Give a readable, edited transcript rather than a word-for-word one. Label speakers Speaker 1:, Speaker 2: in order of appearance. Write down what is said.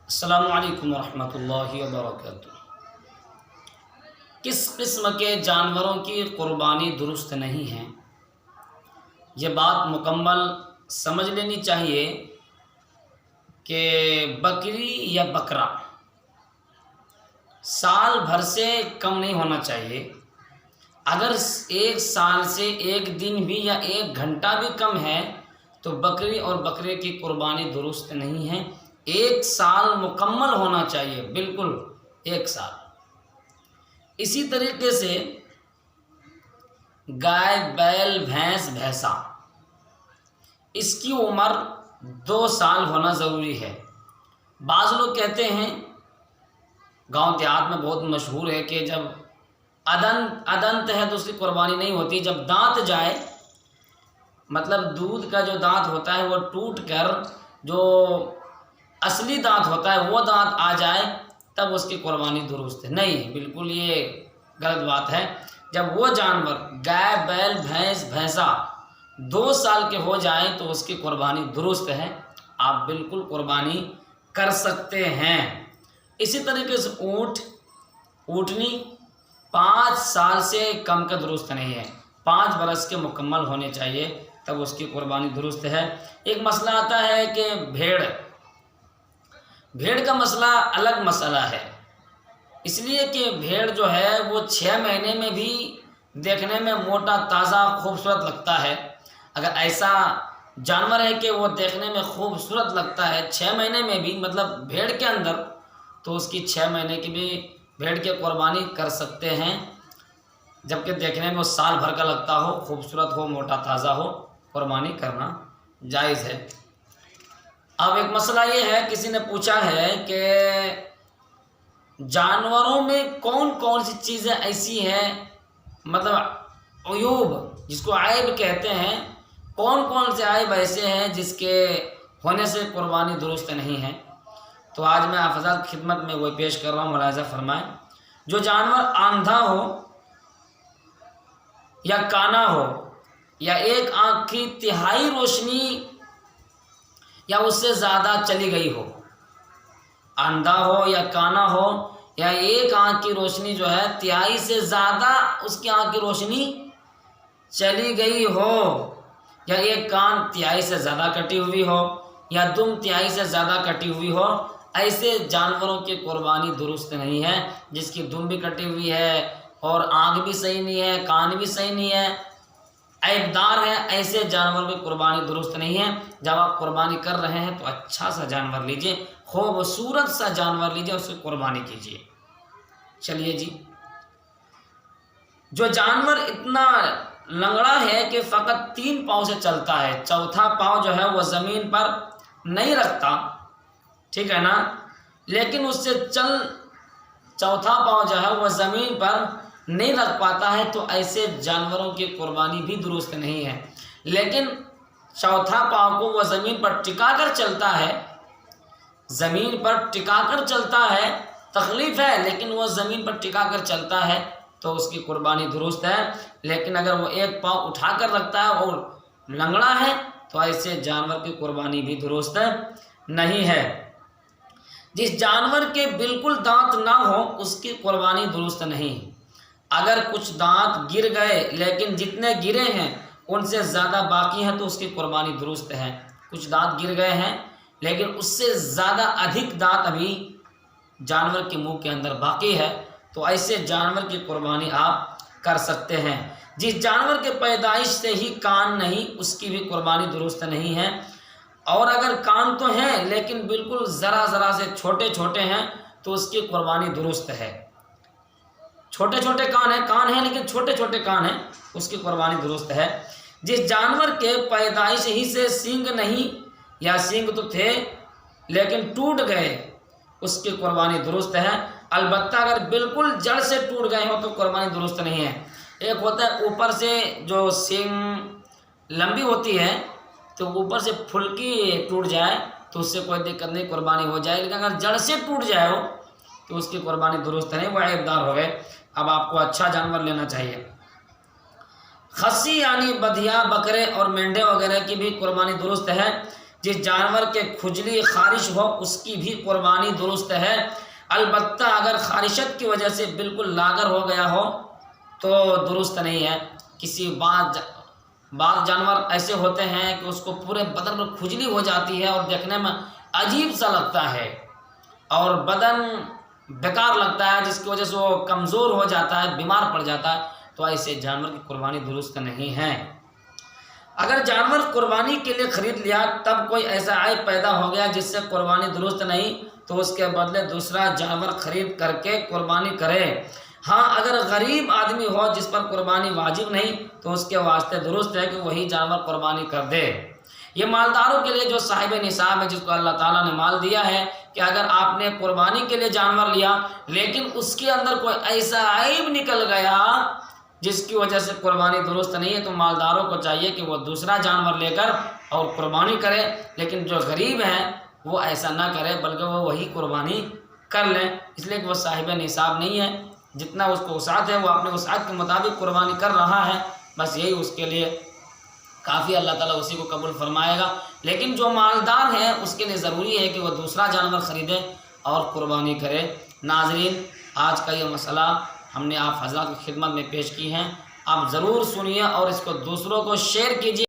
Speaker 1: السلام علیکم ورحمۃ اللہ وبرکاتہ۔ کس قسم کے جانوروں کی قربانی درست نہیں ہے، یہ بات مکمل سمجھ لینی چاہیے کہ بکری یا بکرا سال بھر سے کم نہیں ہونا چاہیے۔ اگر ایک سال سے ایک دن بھی یا ایک گھنٹہ بھی کم ہے تو بکری اور بکرے کی قربانی درست نہیں ہے۔ ایک سال مکمل ہونا چاہیے، بالکل ایک سال۔ اسی طریقے سے گائے، بیل، بھینس، بھینسا، اس کی عمر 2 سال ہونا ضروری ہے۔ بعض لوگ کہتے ہیں، گاؤں دیہات میں بہت مشہور ہے کہ جب ادنت ہے تو اس کی قربانی نہیں ہوتی۔ جب دانت جائے، مطلب دودھ کا جو دانت ہوتا ہے وہ ٹوٹ کر جو اصلی دانت ہوتا ہے وہ دانت آ جائے تب اس کی قربانی درست ہے۔ نہیں، بالکل یہ غلط بات ہے۔ جب وہ جانور گائے، بیل، بھینس، بھینسا 2 سال کے ہو جائیں تو اس کی قربانی درست ہے، آپ بالکل قربانی کر سکتے ہیں۔ اسی طریقے سے اونٹنی 5 سال سے کم کا درست نہیں ہے، 5 برس کے مکمل ہونے چاہیے تب اس کی قربانی درست ہے۔ ایک مسئلہ آتا ہے کہ بھیڑ کا مسئلہ الگ مسئلہ ہے، اس لیے کہ بھیڑ جو ہے وہ 6 مہینے میں بھی دیکھنے میں موٹا، تازہ، خوبصورت لگتا ہے۔ اگر ایسا جانور ہے کہ وہ دیکھنے میں خوبصورت لگتا ہے 6 مہینے میں بھی، مطلب بھیڑ کے اندر، تو اس کی 6 مہینے کی بھی بھیڑ کی قربانی کر سکتے ہیں، جبکہ دیکھنے میں وہ سال بھر کا لگتا ہو، خوبصورت ہو، موٹا تازہ ہو، قربانی کرنا جائز ہے۔ اب ایک مسئلہ یہ ہے، کسی نے پوچھا ہے کہ جانوروں میں کون کون سی چیزیں ایسی ہیں، مطلب عیوب جس کو عیب کہتے ہیں، کون کون سے عیب ایسے ہیں جس کے ہونے سے قربانی درست نہیں ہے؟ تو آج میں آپ حضرات خدمت میں وہ پیش کر رہا ہوں، ملاحظہ فرمائیں۔ جو جانور آندھا ہو یا کانا ہو یا ایک آنکھ کی تہائی روشنی یا اس سے زیادہ چلی گئی ہو، اندھا ہو یا کانا ہو یا ایک آنکھ کی روشنی جو ہے تہائی سے زیادہ اس کی آنکھ کی روشنی چلی گئی ہو، یا ایک کان تہائی سے زیادہ کٹی ہوئی ہو یا دم تہائی سے زیادہ کٹی ہوئی ہو، ایسے جانوروں کی قربانی درست نہیں ہے۔ جس کی دم بھی کٹی ہوئی ہے اور آنکھ بھی صحیح نہیں ہے، کان بھی صحیح نہیں ہے، عیب دار ہے، ایسے جانور کی قربانی درست نہیں ہے۔ جب آپ قربانی کر رہے ہیں تو اچھا سا جانور لیجئے، خوبصورت سا جانور لیجئے، اس کی قربانی کیجئے۔ چلیے جی، جو جانور اتنا لنگڑا ہے کہ فقط 3 پاؤں سے چلتا ہے، چوتھا پاؤں جو ہے وہ زمین پر نہیں رکھتا، ٹھیک ہے نا، لیکن اس سے چوتھا پاؤں جو ہے وہ زمین پر نہیں رکھ پاتا ہے، تو ایسے جانوروں کی قربانی بھی درست نہیں ہے۔ لیکن چوتھا پاؤں کو وہ زمین پر ٹکا کر چلتا ہے، زمین پر ٹکا کر چلتا ہے، تکلیف ہے لیکن وہ زمین پر ٹکا کر چلتا ہے تو اس کی قربانی درست ہے۔ لیکن اگر وہ ایک پاؤں اٹھا کر رکھتا ہے اور لنگڑا ہے تو ایسے جانور کی قربانی بھی درست نہیں ہے۔ جس جانور کے بالکل دانت نہ ہو اس کی قربانی درست نہیں۔ اگر کچھ دانت گر گئے لیکن جتنے گرے ہیں ان سے زیادہ باقی ہیں تو اس کی قربانی درست ہے۔ کچھ دانت گر گئے ہیں لیکن اس سے زیادہ ادھک دانت ابھی جانور کے منہ کے اندر باقی ہے تو ایسے جانور کی قربانی آپ کر سکتے ہیں۔ جس جانور کے پیدائش سے ہی کان نہیں، اس کی بھی قربانی درست نہیں ہے۔ اور اگر کان تو ہیں لیکن بالکل ذرا سے چھوٹے چھوٹے ہیں تو اس کی قربانی درست ہے۔ چھوٹے چھوٹے کان ہیں لیکن چھوٹے چھوٹے کان ہیں، اس کی قربانی درست ہے۔ جس جانور کے پیدائش ہی سے سینگ نہیں یا سینگ تو تھے لیکن ٹوٹ گئے، اس کی قربانی درست ہے۔ البتہ اگر بالکل جڑ سے ٹوٹ گئے ہو تو قربانی درست نہیں ہے۔ ایک ہوتا ہے اوپر سے جو سینگ لمبی ہوتی ہے تو اوپر سے پھلکی ٹوٹ جائے تو اس سے کوئی دقت نہیں، قربانی ہو جائے، لیکن اگر جڑ سے ٹوٹ جائے ہو تو اس کی قربانی درست نہیں، وہ عیب دار ہو گئے۔ اب آپ کو اچھا جانور لینا چاہیے۔ خصی یعنی بدھیا، بکرے اور مینڈے وغیرہ کی بھی قربانی درست ہے۔ جس جانور کے کھجلی خارش ہو اس کی بھی قربانی درست ہے، البتہ اگر خارشت کی وجہ سے بالکل لاغر ہو گیا ہو تو درست نہیں ہے۔ کسی بعض جانور ایسے ہوتے ہیں کہ اس کو پورے بدن میں کھجلی ہو جاتی ہے اور دیکھنے میں عجیب سا لگتا ہے اور بدن بیکار لگتا ہے، جس کی وجہ سے وہ کمزور ہو جاتا ہے، بیمار پڑ جاتا ہے، تو ایسے جانور کی قربانی درست نہیں ہے۔ اگر جانور قربانی کے لیے خرید لیا تب کوئی ایسا عیب پیدا ہو گیا جس سے قربانی درست نہیں، تو اس کے بدلے دوسرا جانور خرید کر کے قربانی کرے۔ ہاں اگر غریب آدمی ہو جس پر قربانی واجب نہیں تو اس کے واسطے درست ہے کہ وہی جانور قربانی کر دے۔ یہ مالداروں کے لیے جو صاحب نصاب ہے، جس کو اللہ تعالیٰ نے مال دیا ہے، کہ اگر آپ نے قربانی کے لیے جانور لیا لیکن اس کے اندر کوئی ایسا عیب نکل گیا جس کی وجہ سے قربانی درست نہیں ہے، تو مالداروں کو چاہیے کہ وہ دوسرا جانور لے کر اور قربانی کرے۔ لیکن جو غریب ہیں وہ ایسا نہ کرے بلکہ وہ وہی قربانی کر لیں، اس لیے کہ وہ صاحب نصاب نہیں ہے، جتنا اس کو وسعت ہے وہ اپنے وسعت کے مطابق قربانی کر رہا ہے، بس یہی اس کے لیے کافی، اللہ تعالیٰ اسی کو قبول فرمائے گا۔ لیکن جو مالدار ہے اس کے لیے ضروری ہے کہ وہ دوسرا جانور خریدے اور قربانی کرے۔ ناظرین، آج کا یہ مسئلہ ہم نے آپ حضرات کی خدمت میں پیش کی ہے، آپ ضرور سنیے اور اس کو دوسروں کو شیئر کیجیے۔